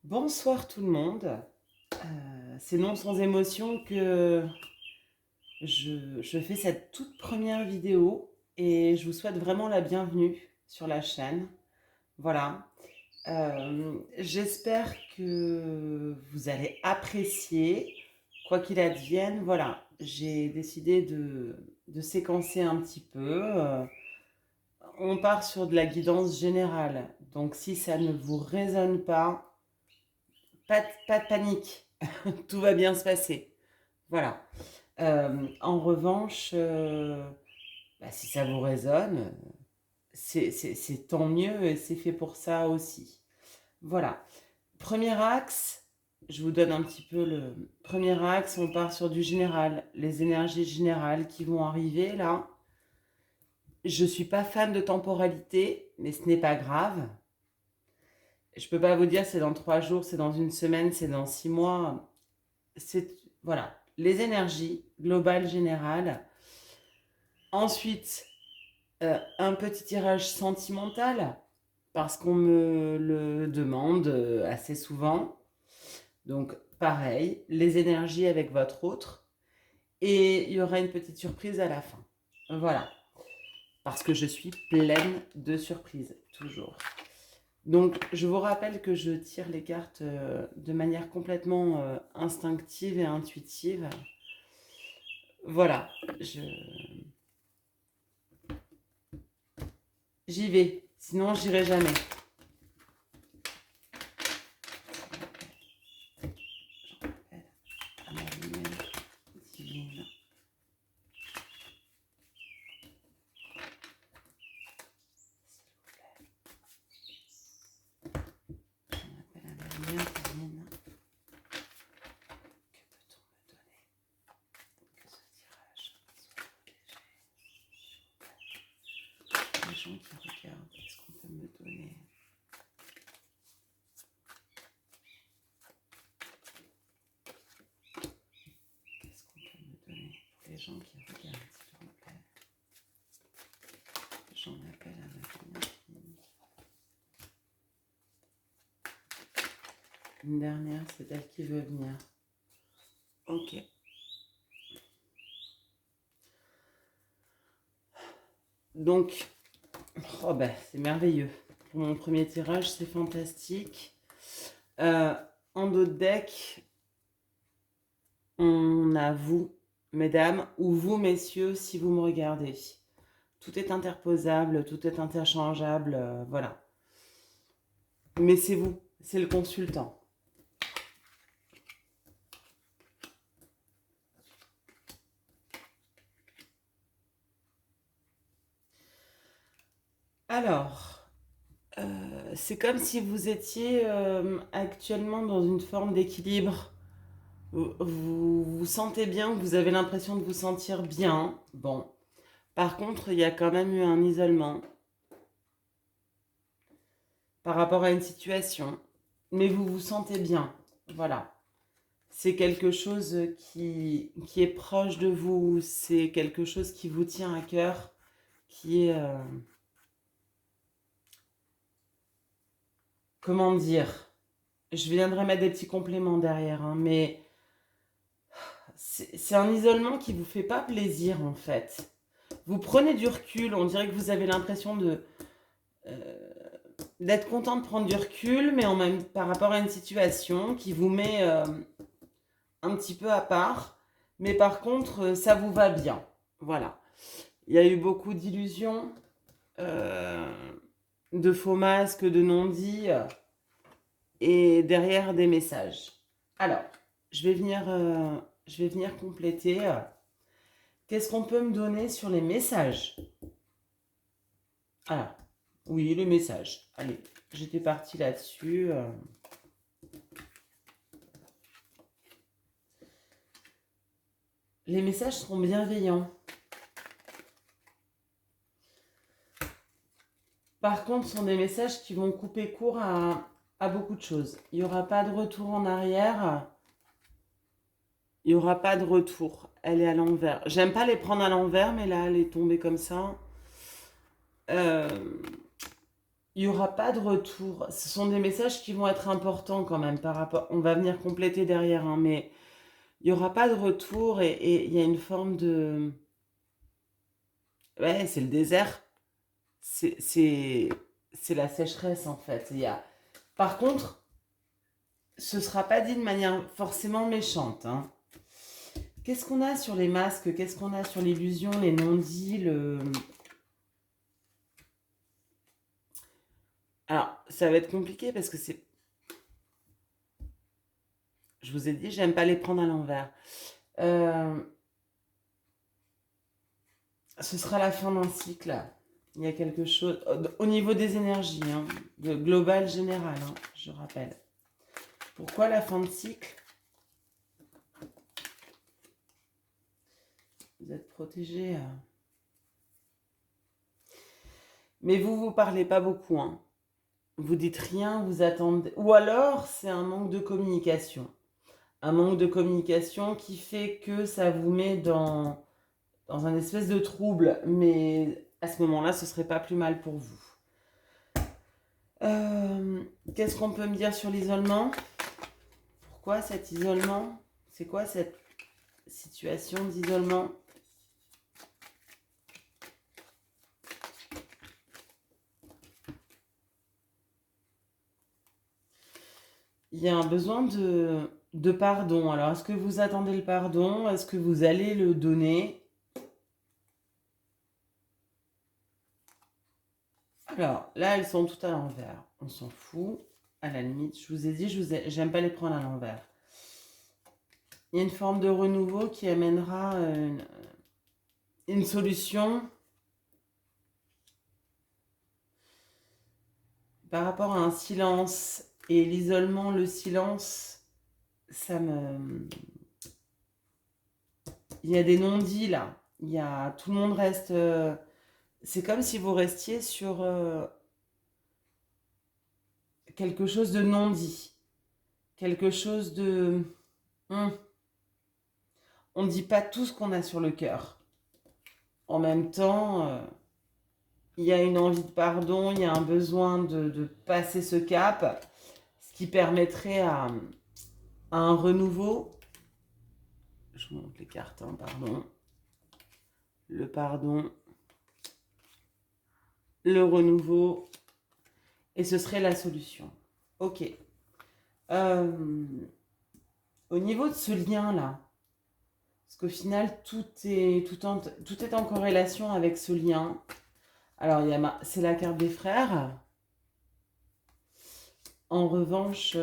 Bonsoir tout le monde. C'est non sans émotion que je fais cette toute première vidéo et je vous souhaite vraiment la bienvenue sur la chaîne. Voilà. J'espère que vous allez apprécier, quoi qu'il advienne. Voilà, j'ai décidé de séquencer un petit peu. On part sur de la guidance générale. Donc si ça ne vous résonne pas, pas de panique. Tout va bien se passer. Voilà. En revanche, si ça vous résonne, c'est tant mieux et c'est fait pour ça aussi. Voilà. Premier axe, je vous donne un petit peu le premier axe, on part sur du général, les énergies générales qui vont arriver là. Je ne suis pas fan de temporalité, mais ce n'est pas grave. Je ne peux pas vous dire c'est dans 3 jours, c'est dans une semaine, c'est dans 6 mois. C'est voilà, les énergies globales générales. Ensuite, un petit tirage sentimental parce qu'on me le demande assez souvent. Donc pareil, les énergies avec votre autre et il y aura une petite surprise à la fin. Voilà, parce que je suis pleine de surprises toujours. Donc je vous rappelle que je tire les cartes de manière complètement instinctive et intuitive. Voilà, j'y vais, sinon j'irai jamais. À ma lumière divine. On appelle à la lumière divine. Que peut-on me donner que ce tirage soit protégé? Les gens qui regardent, qu'est-ce qu'on peut me donner? Qu'est-ce qu'on peut me donner pour les gens qui regardent, s'il vous plaît? J'en appelle à ma lumière divine. Une dernière, c'est elle qui veut venir. Ok. Donc, c'est merveilleux. Pour mon premier tirage, c'est fantastique. En dos de deck, on a vous, mesdames, ou vous, messieurs, si vous me regardez. Tout est interposable, tout est interchangeable, voilà. Mais c'est vous, c'est le consultant. Alors, c'est comme si vous étiez actuellement dans une forme d'équilibre. Vous sentez bien, vous avez l'impression de vous sentir bien. Bon. Par contre, il y a quand même eu un isolement par rapport à une situation. Mais vous vous sentez bien. Voilà. C'est quelque chose qui est proche de vous. C'est quelque chose qui vous tient à cœur. Qui est... comment dire? Je viendrai mettre des petits compléments derrière. Hein, mais c'est un isolement qui vous fait pas plaisir en fait. Vous prenez du recul. On dirait que vous avez l'impression d'être content de prendre du recul, mais en même par rapport à une situation qui vous met un petit peu à part, mais par contre, ça vous va bien. Voilà. Il y a eu beaucoup d'illusions, euh, de faux masques, de non-dits, et derrière des messages. Alors, je vais venir compléter. Qu'est-ce qu'on peut me donner sur les messages? Ah, oui, les messages. Allez, j'étais partie là-dessus. Les messages seront bienveillants. Par contre, ce sont des messages qui vont couper court à beaucoup de choses. Il n'y aura pas de retour en arrière. Il n'y aura pas de retour. Elle est à l'envers. J'aime pas les prendre à l'envers, mais là, elle est tombée comme ça. Euh, il n'y aura pas de retour. Ce sont des messages qui vont être importants quand même par rapport. On va venir compléter derrière, hein, mais il n'y aura pas de retour et il y a une forme de. Ouais, c'est le désert. C'est c'est- c'est la sécheresse en fait. Par contre, ce sera pas dit de manière forcément méchante, hein. Qu'est-ce qu'on a sur les masques? Qu'est-ce qu'on a sur l'illusion, les non-dits, Alors, ça va être compliqué parce que c'est. Je vous ai dit, j'aime pas les prendre à l'envers. Euh, Ce sera la fin d'un cycle. Il y a quelque chose. Au niveau des énergies, hein, de global général, hein, je rappelle. Pourquoi la fin de cycle? Vous êtes protégé. Mais vous parlez pas beaucoup, hein. Vous dites rien, vous attendez. Ou alors, c'est un manque de communication. Un manque de communication qui fait que ça vous met dans un espèce de trouble. Mais à ce moment-là, ce serait pas plus mal pour vous. Qu'est-ce qu'on peut me dire sur l'isolement? Pourquoi cet isolement? C'est quoi cette situation d'isolement? Il y a un besoin de pardon. Alors, est-ce que vous attendez le pardon? Est-ce que vous allez le donner? Alors, là, elles sont toutes à l'envers. On s'en fout. À la limite, je vous ai dit, j'aime pas les prendre à l'envers. Il y a une forme de renouveau qui amènera une solution par rapport à un silence. Et l'isolement, le silence, ça me... Il y a des non-dits là. Tout le monde reste... C'est comme si vous restiez sur quelque chose de non-dit. Quelque chose de... Hum, on ne dit pas tout ce qu'on a sur le cœur. En même temps, il y a une envie de pardon, il y a un besoin de passer ce cap, ce qui permettrait à un renouveau. Je vous montre les cartes, hein, pardon. Le pardon, le renouveau, et ce serait la solution. Ok. Euh, Au niveau de ce lien-là, parce qu'au final, tout est en corrélation avec ce lien. Alors, c'est la carte des frères. En revanche,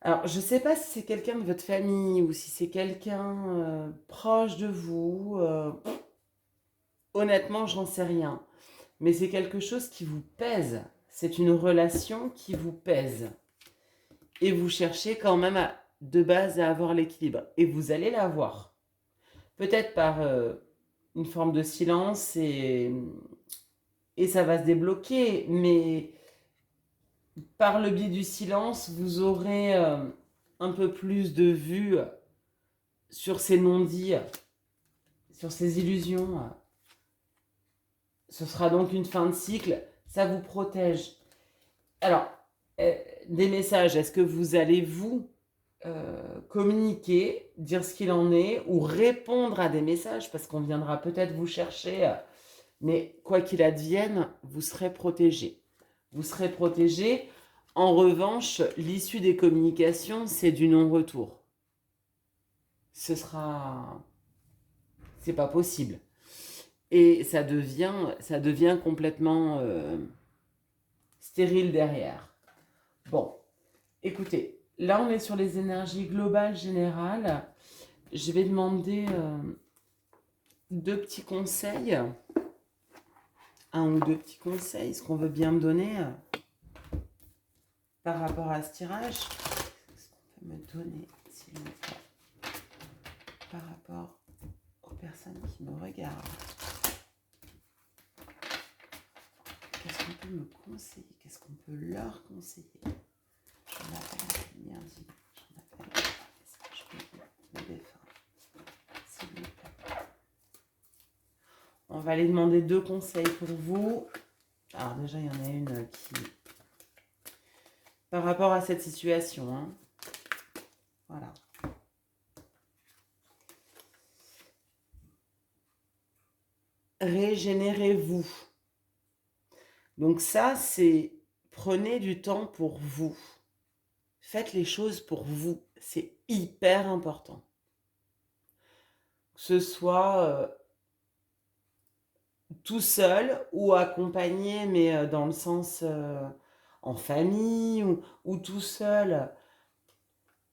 alors je ne sais pas si c'est quelqu'un de votre famille ou si c'est quelqu'un proche de vous. Honnêtement, j'en sais rien. Mais c'est quelque chose qui vous pèse. C'est une relation qui vous pèse. Et vous cherchez quand même de base à avoir l'équilibre. Et vous allez l'avoir. Peut-être par une forme de silence et ça va se débloquer. Mais par le biais du silence, vous aurez un peu plus de vue sur ces non-dits, sur ces illusions. Ce sera donc une fin de cycle. Ça vous protège. Alors, euh, des messages, est-ce que vous allez vous communiquer, dire ce qu'il en est, ou répondre à des messages, parce qu'on viendra peut-être vous chercher, mais quoi qu'il advienne, vous serez protégé. Vous serez protégé. En revanche, l'issue des communications, c'est du non-retour. C'est pas possible. Et ça devient complètement stérile derrière. Bon, écoutez, là on est sur les énergies globales générales. Je vais demander deux petits conseils, un ou deux petits conseils, ce qu'on veut bien me donner par rapport à ce tirage. Ce qu'on peut me donner, s'il vous plaît, par rapport aux personnes qui me regardent. Qu'est-ce qu'on peut me conseiller? Qu'est-ce qu'on peut leur conseiller? J'en appelle à la lumière divine. J'en appelle à message me défunt. S'il vous plaît. On va aller demander 2 conseils pour vous. Alors déjà, il y en a une qui... Par rapport à cette situation, hein. Voilà. Régénérez-vous. Donc ça, c'est prenez du temps pour vous. Faites les choses pour vous. C'est hyper important. Que ce soit tout seul ou accompagné, mais dans le sens en famille ou tout seul.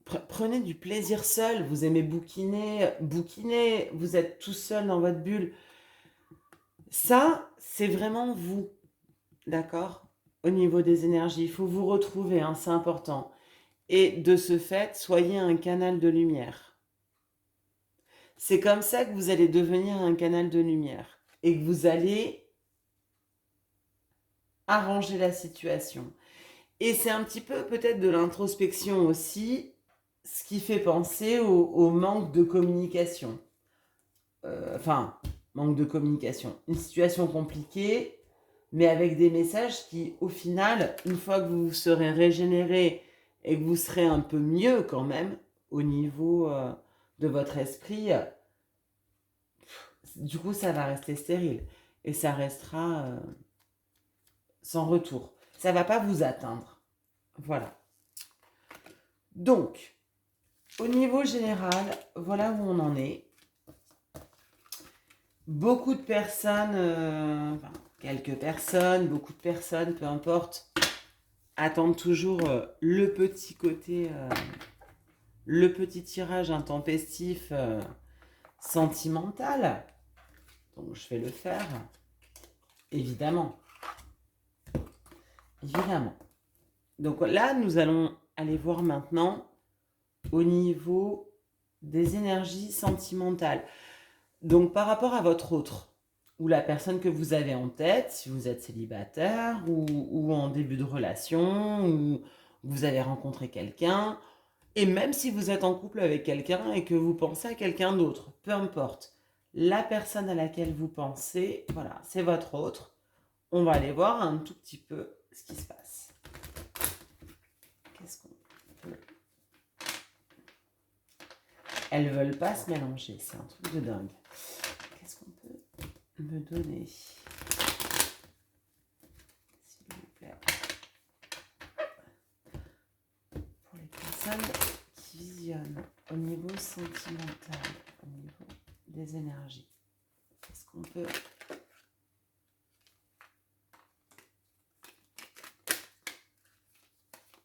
Prenez du plaisir seul. Vous aimez bouquiner, bouquinez. Vous êtes tout seul dans votre bulle. Ça, c'est vraiment vous. D'accord? Au niveau des énergies, il faut vous retrouver, hein, c'est important. Et de ce fait, soyez un canal de lumière. C'est comme ça que vous allez devenir un canal de lumière et que vous allez arranger la situation. Et c'est un petit peu peut-être de l'introspection aussi, ce qui fait penser au manque de communication. Manque de communication. Une situation compliquée, mais avec des messages qui, au final, une fois que vous serez régénéré et que vous serez un peu mieux quand même au niveau de votre esprit, du coup, ça va rester stérile et ça restera sans retour. Ça va pas vous atteindre. Voilà. Donc, au niveau général, voilà où on en est. Beaucoup de personnes, quelques personnes, beaucoup de personnes, peu importe, attendent toujours le petit côté, le petit tirage intempestif sentimental. Donc je vais le faire, évidemment. Évidemment. Donc là, nous allons aller voir maintenant au niveau des énergies sentimentales. Donc par rapport à votre autre, ou la personne que vous avez en tête, si vous êtes célibataire, ou en début de relation, ou vous avez rencontré quelqu'un, et même si vous êtes en couple avec quelqu'un et que vous pensez à quelqu'un d'autre, peu importe, la personne à laquelle vous pensez, voilà, c'est votre autre. On va aller voir un tout petit peu ce qui se passe. Qu'est-ce qu'on peut... Elles veulent pas se mélanger, c'est un truc de dingue. Qu'est-ce qu'on peut me donner, s'il vous plaît, pour les personnes qui visionnent au niveau sentimental, au niveau des énergies? Qu'est-ce qu'on peut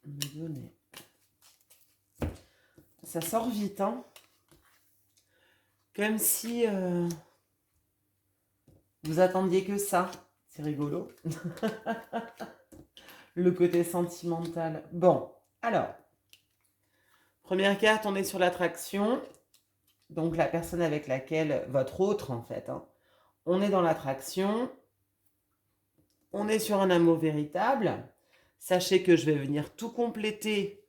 me donner? Ça sort vite, hein, comme si vous attendiez que ça. C'est rigolo. Le côté sentimental. Bon, alors, première carte, on est sur l'attraction. Donc la personne avec laquelle, votre autre en fait, hein, on est dans l'attraction. On est sur un amour véritable. Sachez que je vais venir tout compléter.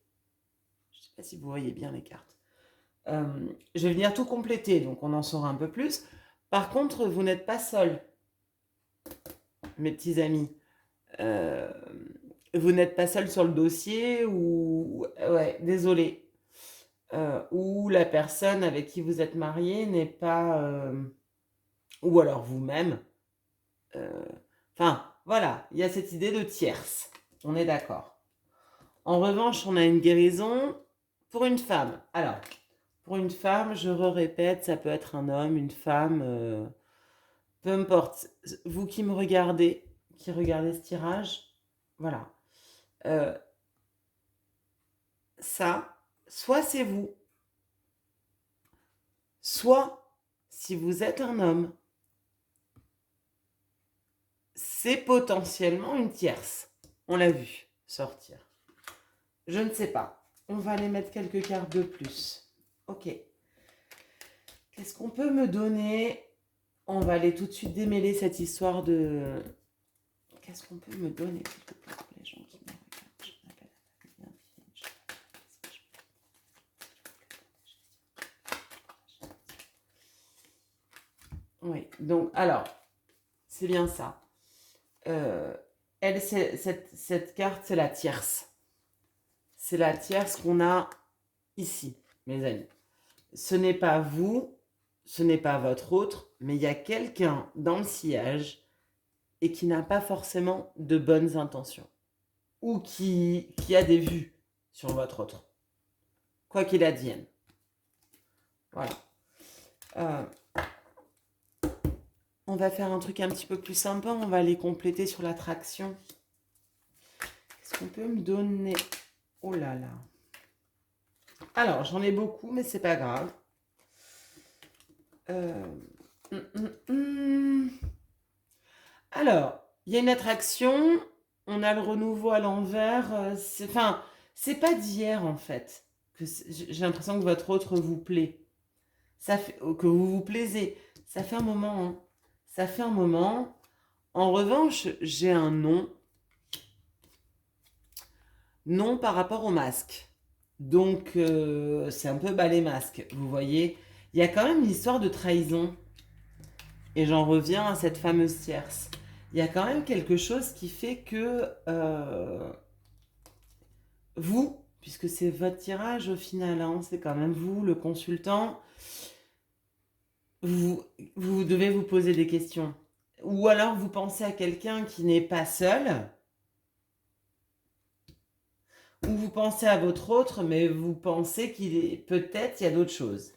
Je ne sais pas si vous voyez bien les cartes. Je vais venir tout compléter, donc on en saura un peu plus. Par contre, vous n'êtes pas seul, mes petits amis. Vous n'êtes pas seul sur le dossier ou... Ouais, désolé. Ou la personne avec qui vous êtes marié n'est pas... ou alors vous-même. Enfin, voilà, il y a cette idée de tierce. On est d'accord. En revanche, on a une guérison pour une femme. Alors, pour une femme, je répète, ça peut être un homme, une femme, peu importe. Vous qui me regardez, qui regardez ce tirage, voilà. Ça, soit c'est vous, soit si vous êtes un homme, c'est potentiellement une tierce. On l'a vu sortir. Je ne sais pas. On va aller mettre quelques cartes de plus. Ok. Qu'est-ce qu'on peut me donner? On va aller tout de suite démêler cette histoire de... Qu'est-ce qu'on peut me donner pour les gens qui me regardent? Oui, donc, alors, c'est bien ça. Euh, Elle, cette carte, c'est la tierce. C'est la tierce qu'on a ici, mes amis. Ce n'est pas vous, ce n'est pas votre autre, mais il y a quelqu'un dans le sillage et qui n'a pas forcément de bonnes intentions. Ou qui a des vues sur votre autre. Quoi qu'il advienne. Voilà. Euh, on va faire un truc un petit peu plus sympa. On va les compléter sur l'attraction. Qu'est-ce qu'on peut me donner? Oh là là. Alors, j'en ai beaucoup, mais c'est pas grave. Euh, Alors, il y a une attraction. On a le renouveau à l'envers. C'est pas d'hier en fait. J'ai l'impression que votre autre vous plaît. Ça fait, que vous vous plaisez. Ça fait un moment. Hein. Ça fait un moment. En revanche, j'ai un non. Non par rapport au masque. Donc, c'est un peu balai masque. Vous voyez, il y a quand même l'histoire de trahison. Et j'en reviens à cette fameuse tierce. Il y a quand même quelque chose qui fait que vous, puisque c'est votre tirage au final, hein, c'est quand même vous, le consultant, vous devez vous poser des questions. Ou alors vous pensez à quelqu'un qui n'est pas seul, ou vous pensez à votre autre, mais vous pensez qu'il est peut-être il y a d'autres choses.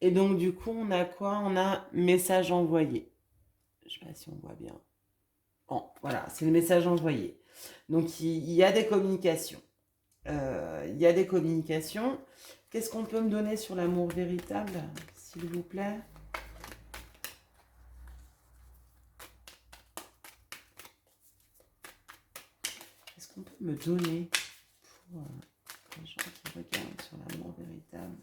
Et donc du coup, on a quoi? On a message envoyé. Je sais pas si on voit bien. Bon, voilà, c'est le message envoyé. Donc il y a des communications. Il y a des communications. Qu'est-ce qu'on peut me donner sur l'amour véritable, s'il vous plaît? Qu'est-ce qu'on peut me donner pour les gens qui regardent sur l'amour véritable?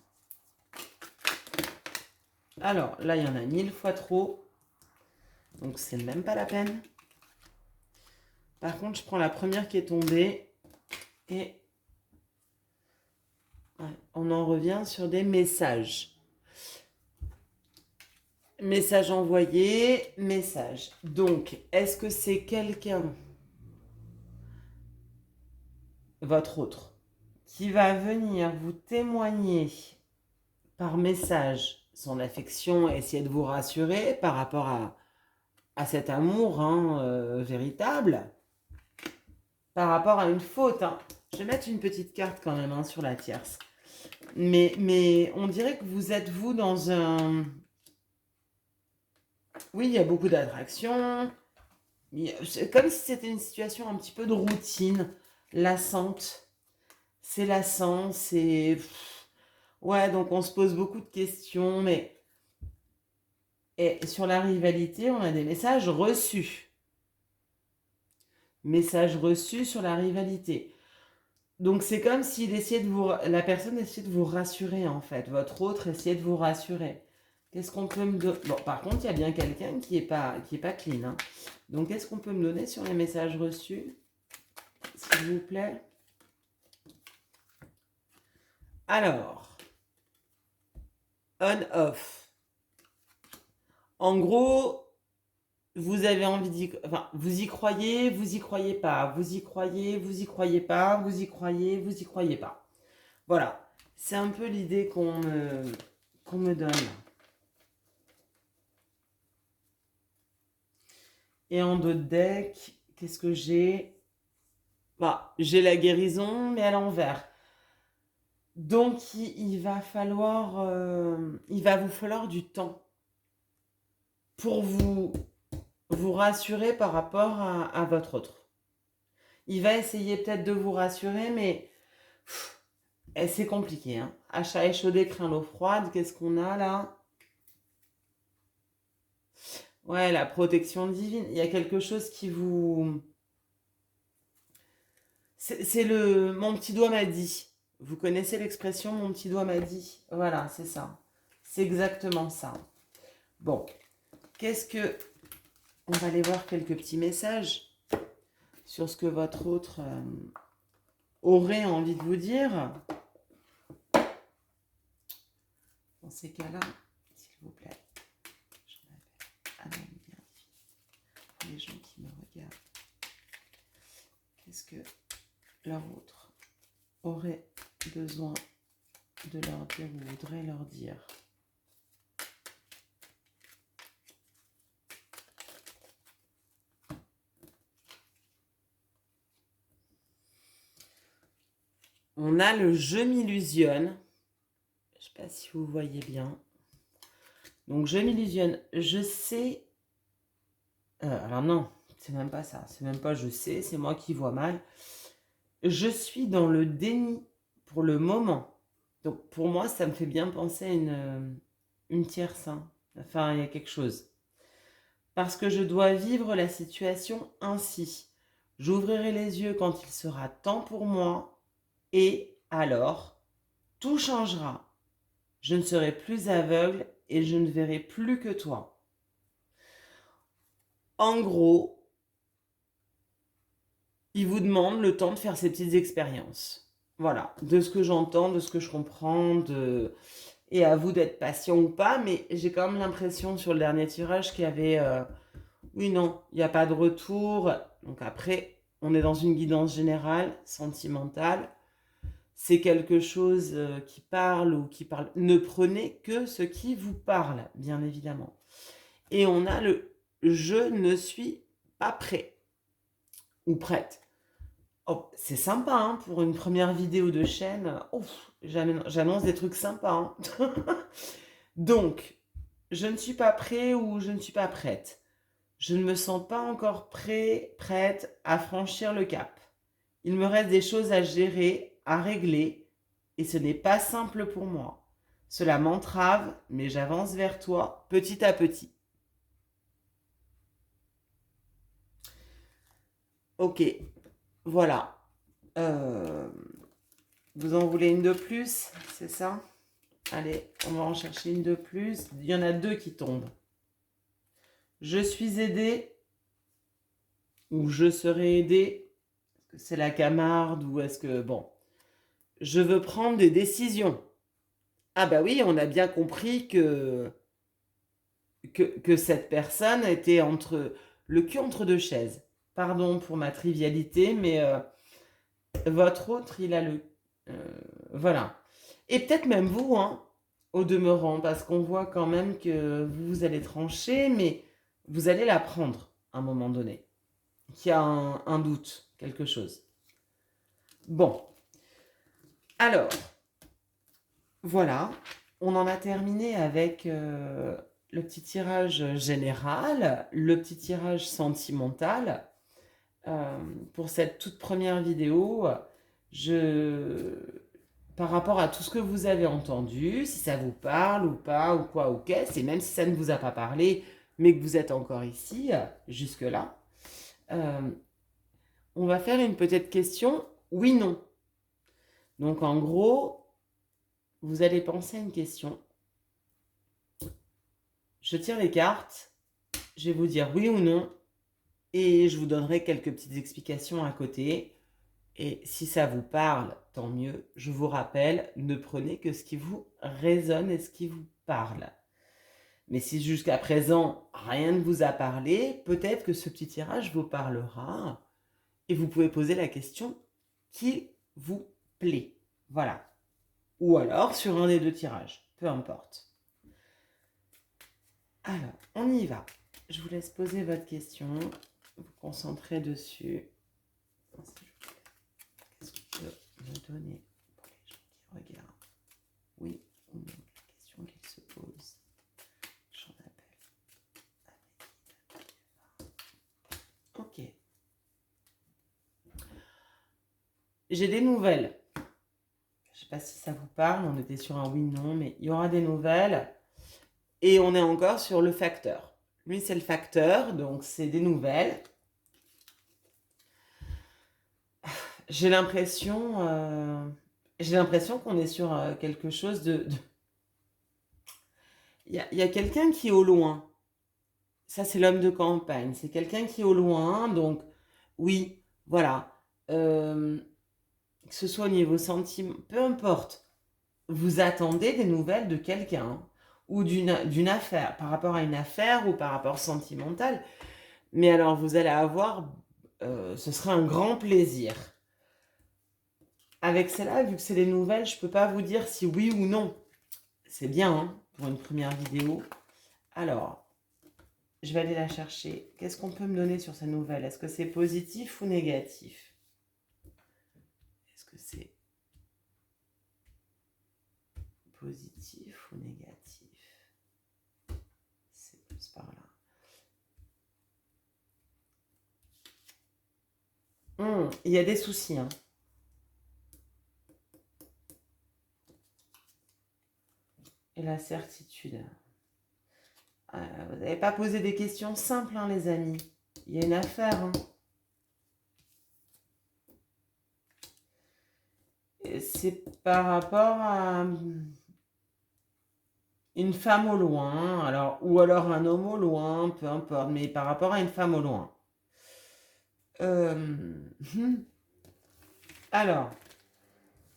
Alors, là, il y en a 1000 fois trop. Donc, c'est même pas la peine. Par contre, je prends la première qui est tombée. Et ouais, on en revient sur des messages. Message envoyé, message. Donc, est-ce que c'est quelqu'un, votre autre, qui va venir vous témoigner par message son affection, essayer de vous rassurer par rapport à cet amour véritable, par rapport à une faute. Hein. Je vais mettre une petite carte quand même sur la tierce. Mais on dirait que vous êtes vous dans un... Oui, il y a beaucoup d'attractions. C'est comme si c'était une situation un petit peu de routine, lassante. C'est lassant, c'est... Ouais, donc on se pose beaucoup de questions, mais... Et sur la rivalité, on a des messages reçus. Messages reçus sur la rivalité. Donc c'est comme s'il essayait de vous... La personne essayait de vous rassurer en fait. Votre autre essayait de vous rassurer. Qu'est-ce qu'on peut me donner? Bon, par contre, il y a bien quelqu'un qui est pas clean. Hein. Donc, qu'est-ce qu'on peut me donner sur les messages reçus? S'il vous plaît. Alors, on-off. En gros, vous avez envie d'y... Enfin, vous y croyez pas. Vous y croyez pas. Vous y croyez pas. Voilà. C'est un peu l'idée qu'on me donne. Et en dos de deck, qu'est-ce que j'ai? Bah, j'ai la guérison, mais à l'envers. Donc, il va vous falloir du temps pour vous rassurer par rapport à votre autre. Il va essayer peut-être de vous rassurer, mais c'est compliqué. Hein. À chat échaudé, craint l'eau froide. Qu'est-ce qu'on a là? Ouais, la protection divine. Il y a quelque chose qui vous... C'est le... Mon petit doigt m'a dit. Vous connaissez l'expression mon petit doigt m'a dit? Voilà, c'est ça. C'est exactement ça. Bon, qu'est-ce que... On va aller voir quelques petits messages sur ce que votre autre aurait envie de vous dire. Dans ces cas-là, s'il vous plaît, je m'appelle Amélie. les gens qui me regardent, qu'est-ce que leur autre aurait besoin de leur dire ou voudrait leur dire? On a le je m'illusionne. Je ne sais pas si vous voyez bien. Donc, je m'illusionne. Je sais... alors non, c'est même pas ça. C'est même pas je sais, c'est moi qui vois mal. Je suis dans le déni pour le moment. Donc, pour moi, ça me fait bien penser à une tierce. Enfin, il y a quelque chose. Parce que je dois vivre la situation ainsi. J'ouvrirai les yeux quand il sera temps pour moi. Et alors, tout changera. Je ne serai plus aveugle et je ne verrai plus que toi. En gros, il vous demande le temps de faire ces petites expériences. Voilà, de ce que j'entends, de ce que je comprends, et à vous d'être patient ou pas, mais j'ai quand même l'impression sur le dernier tirage qu'il y avait... oui, non, il n'y a pas de retour. Donc après, on est dans une guidance générale, sentimentale. C'est quelque chose qui parle ou qui parle. Ne prenez que ce qui vous parle, bien évidemment. Et on a le je ne suis pas prêt ou prête. Oh, c'est sympa hein, pour une première vidéo de chaîne. Ouf, j'annonce des trucs sympas. Hein. Donc, je ne suis pas prêt ou je ne suis pas prête. Je ne me sens pas encore prête à franchir le cap. Il me reste des choses à gérer, à régler, et ce n'est pas simple pour moi. Cela m'entrave, mais j'avance vers toi petit à petit. Ok, voilà. Vous en voulez une de plus, c'est ça? Allez, on va en chercher une de plus. Il y en a deux qui tombent. Je suis aidé ou je serai aidé. Est-ce que c'est la Camarde ou est-ce que... Bon. Je veux prendre des décisions. Ah bah oui, on a bien compris que cette personne était le cul entre deux chaises. Pardon pour ma trivialité, mais votre autre, il a le... voilà. Et peut-être même vous, hein, au demeurant, parce qu'on voit quand même que vous allez trancher, mais vous allez la prendre à un moment donné. Qu'il y a un doute, quelque chose. Bon. Alors, voilà. On en a terminé avec le petit tirage général, le petit tirage sentimental. Pour cette toute première vidéo, par rapport à tout ce que vous avez entendu, si ça vous parle ou pas, ou quoi, ou qu'est-ce, et même si ça ne vous a pas parlé, mais que vous êtes encore ici, jusque-là, on va faire une petite question oui-non. Donc en gros, vous allez penser à une question. Je tire les cartes, je vais vous dire oui ou non, et je vous donnerai quelques petites explications à côté. Et si ça vous parle, tant mieux. Je vous rappelle, ne prenez que ce qui vous résonne et ce qui vous parle. Mais si jusqu'à présent, rien ne vous a parlé, peut-être que ce petit tirage vous parlera. Et vous pouvez poser la question qui vous plaît. Voilà. Ou alors sur un des deux tirages. Peu importe. Alors, on y va. Je vous laisse poser votre question. Vous concentrer dessus. Qu'est-ce que tu peux me donner pour les gens qui regardent? Oui ou non? La question qu'ils se posent. J'en appelle. Ok. J'ai des nouvelles. Je ne sais pas si ça vous parle. On était sur un oui-non, mais il y aura des nouvelles. Et on est encore sur le facteur. Lui, c'est le facteur, donc c'est des nouvelles. J'ai l'impression qu'on est sur quelque chose de... Il y a quelqu'un qui est au loin. Ça, c'est l'homme de campagne. C'est quelqu'un qui est au loin. Donc, oui, voilà. Que ce soit au niveau sentiment, peu importe. Vous attendez des nouvelles de quelqu'un ou d'une affaire, par rapport à une affaire ou par rapport sentimental. Mais alors, vous allez avoir, ce sera un grand plaisir. Avec celle-là, vu que c'est les nouvelles, je peux pas vous dire si oui ou non. C'est bien, hein, pour une première vidéo. Alors, je vais aller la chercher. Qu'est-ce qu'on peut me donner sur cette nouvelle? Est-ce que c'est positif ou négatif? Est-ce que c'est positif ou négatif? C'est plus par là. Il y a des soucis, hein. Et la certitude. Vous n'avez pas posé des questions simples, hein, les amis. Il y a une affaire, hein. Et c'est par rapport à une femme au loin, alors, ou alors un homme au loin, peu importe, mais par rapport à une femme au loin. Alors,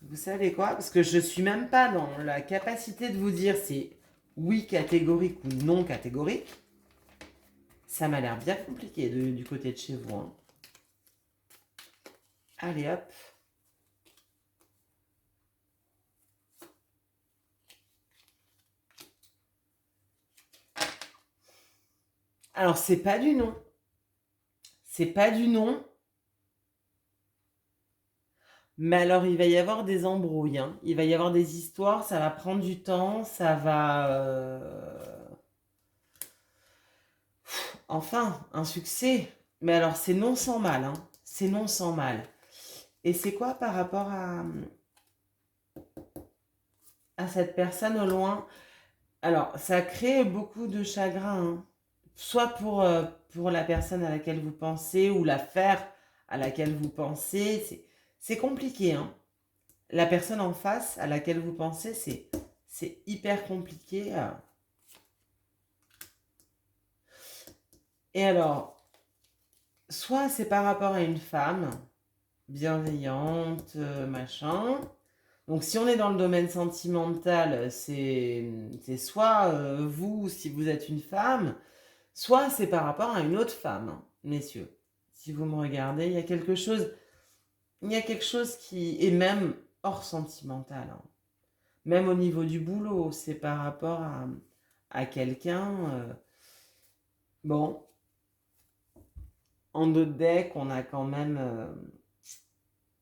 vous savez quoi? Parce que je suis même pas dans la capacité de vous dire si oui catégorique ou non catégorique. Ça m'a l'air bien compliqué du côté de chez vous, hein. Allez hop. Alors, c'est pas du non. C'est pas du non. Mais alors, il va y avoir des embrouilles, hein. Il va y avoir des histoires, ça va prendre du temps, ça va... Enfin, un succès. Mais alors, c'est non sans mal, hein. C'est non sans mal. Et c'est quoi par rapport à cette personne au loin? Alors, ça crée beaucoup de chagrin, hein. Soit pour la personne à laquelle vous pensez ou l'affaire à laquelle vous pensez. C'est compliqué, hein. La personne en face à laquelle vous pensez, c'est hyper compliqué. Et alors, soit c'est par rapport à une femme bienveillante, machin. Donc si on est dans le domaine sentimental, c'est soit vous, si vous êtes une femme, soit c'est par rapport à une autre femme, hein, messieurs. Si vous me regardez, il y a quelque chose qui est même hors sentimental, hein. Même au niveau du boulot, c'est par rapport à quelqu'un. Bon, en d'autres decks, on a quand même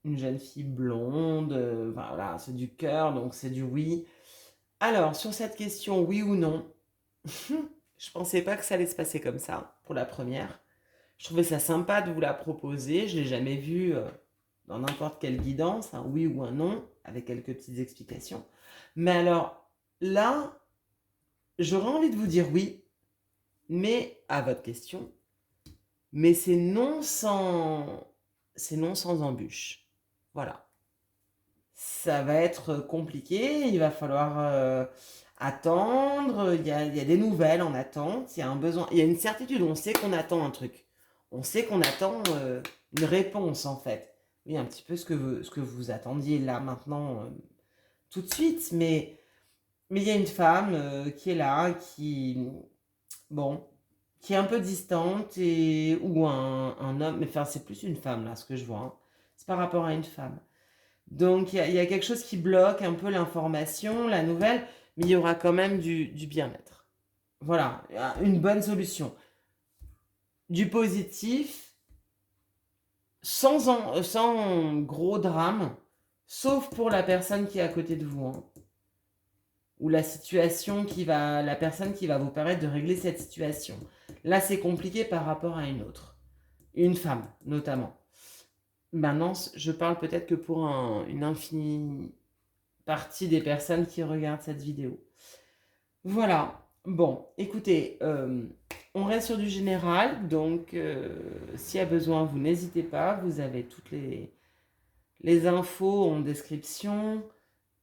une jeune fille blonde. Voilà, c'est du cœur, donc c'est du oui. Alors, sur cette question, oui ou non, je pensais pas que ça allait se passer comme ça pour la première. Je trouvais ça sympa de vous la proposer. Je l'ai jamais vue dans n'importe quelle guidance, un oui ou un non, avec quelques petites explications. Mais alors, là, j'aurais envie de vous dire oui, mais à votre question, mais c'est non sans embûche. Voilà. Ça va être compliqué, il va falloir attendre, il y a des nouvelles en attente, il y a un besoin, il y a une certitude, on sait qu'on attend un truc. On sait qu'on attend une réponse en fait. Oui, un petit peu ce que vous attendiez là maintenant tout de suite, mais il y a une femme qui est là, bon, qui est un peu distante, ou un homme, mais enfin c'est plus une femme là, ce que je vois, hein. C'est par rapport à une femme. Donc il y a quelque chose qui bloque un peu l'information, la nouvelle, mais il y aura quand même du bien-être. Voilà, une bonne solution. Du positif, sans gros drame, sauf pour la personne qui est à côté de vous, hein. Ou la personne qui va vous permettre de régler cette situation. Là, c'est compliqué par rapport à une autre. Une femme, notamment. Maintenant, je parle peut-être que pour une infinie partie des personnes qui regardent cette vidéo. Voilà. Bon, écoutez, on reste sur du général, donc s'il y a besoin, vous n'hésitez pas. Vous avez toutes les infos en description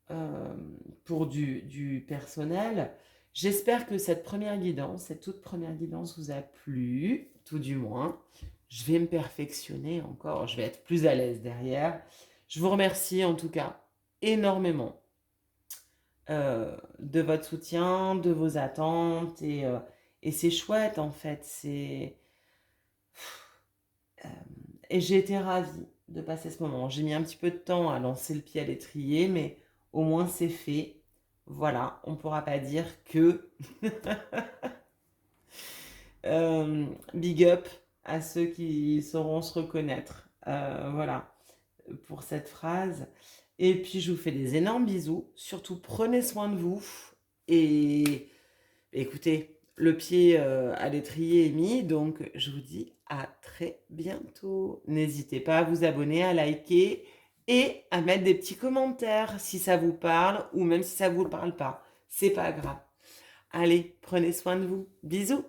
euh, pour du personnel. J'espère que cette toute première guidance vous a plu, tout du moins. Je vais me perfectionner encore, je vais être plus à l'aise derrière. Je vous remercie en tout cas énormément de votre soutien, de vos attentes, et c'est chouette en fait. Et j'ai été ravie de passer ce moment. J'ai mis un petit peu de temps à lancer le pied à l'étrier, mais au moins c'est fait. Voilà, on ne pourra pas dire que big up à ceux qui sauront se reconnaître. Voilà, pour cette phrase. Et puis je vous fais des énormes bisous. Surtout prenez soin de vous. Et écoutez, le pied à l'étrier est mis, donc je vous dis à très bientôt. N'hésitez pas à vous abonner, à liker et à mettre des petits commentaires si ça vous parle ou même si ça ne vous parle pas. C'est pas grave. Allez, prenez soin de vous. Bisous.